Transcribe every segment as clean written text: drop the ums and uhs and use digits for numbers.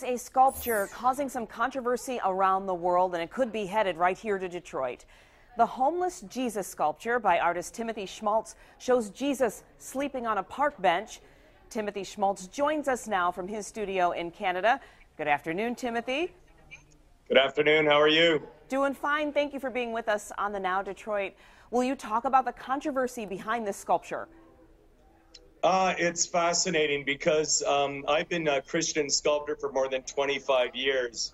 A sculpture causing some controversy around the world, and it could be headed right here to Detroit. The Homeless Jesus sculpture by artist Timothy Schmaltz shows Jesus sleeping on a park bench. Timothy Schmaltz joins us now from his studio in Canada. Good afternoon, Timothy. Good afternoon. How are you? Doing fine. Thank you for being with us on the Now Detroit. Will you talk about the controversy behind this sculpture? It's fascinating because I've been a Christian sculptor for more than 25 years.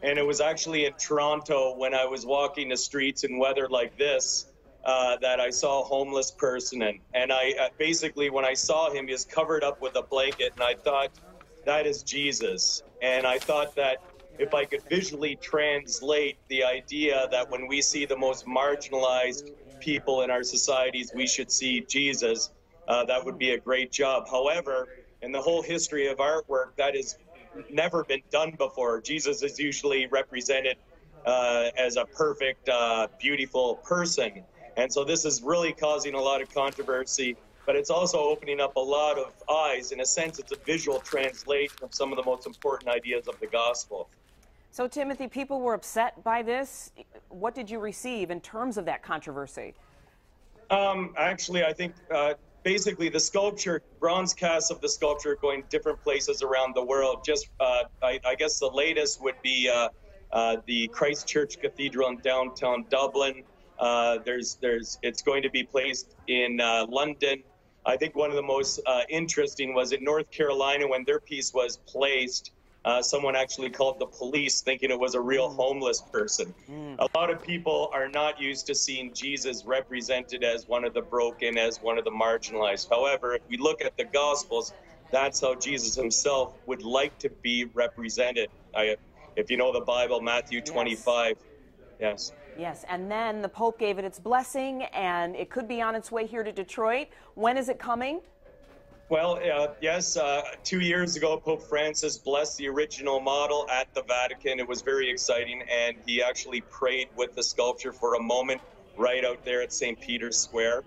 And it was actually in Toronto when I was walking the streets in weather like this that I saw a homeless person. And I basically, when I saw him, he was covered up with a blanket. And I thought, that is Jesus. And I thought that if I could visually translate the idea that when we see the most marginalized people in our societies, we should see Jesus. That would be a great job. However, in the whole history of artwork, that has never been done before. Jesus is usually represented as a perfect, beautiful person. And so this is really causing a lot of controversy, but it's also opening up a lot of eyes. In a sense, it's a visual translation of some of the most important ideas of the gospel. So, Timothy, people were upset by this. What did you receive in terms of that controversy? Actually, I think basically the sculpture, bronze casts of the sculpture going different places around the world. Just, I guess the latest would be the Christ Church Cathedral in downtown Dublin. It's going to be placed in London. I think one of the most interesting was in North Carolina when their piece was placed. Someone actually called the police thinking it was a real homeless person. A lot of people are not used to seeing Jesus represented as one of the broken, as one of the marginalized. However, if we look at the Gospels, that's how Jesus himself would like to be represented. If you know the Bible, Matthew 25. Yes. Yes, and then the Pope gave it its blessing, and it could be on its way here to Detroit. When is it coming? Well, yes, 2 years ago, Pope Francis blessed the original model at the Vatican. It was very exciting, and he actually prayed with the sculpture for a moment right out there at St. Peter's Square.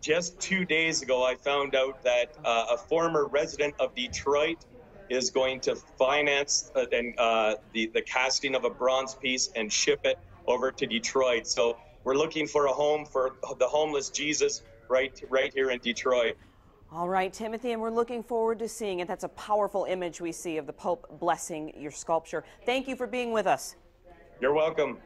Just 2 days ago, I found out that a former resident of Detroit is going to finance the casting of a bronze piece and ship it over to Detroit. So we're looking for a home for the homeless Jesus right here in Detroit. All right, Timothy, and we're looking forward to seeing it. That's a powerful image we see of the Pope blessing your sculpture. Thank you for being with us. You're welcome.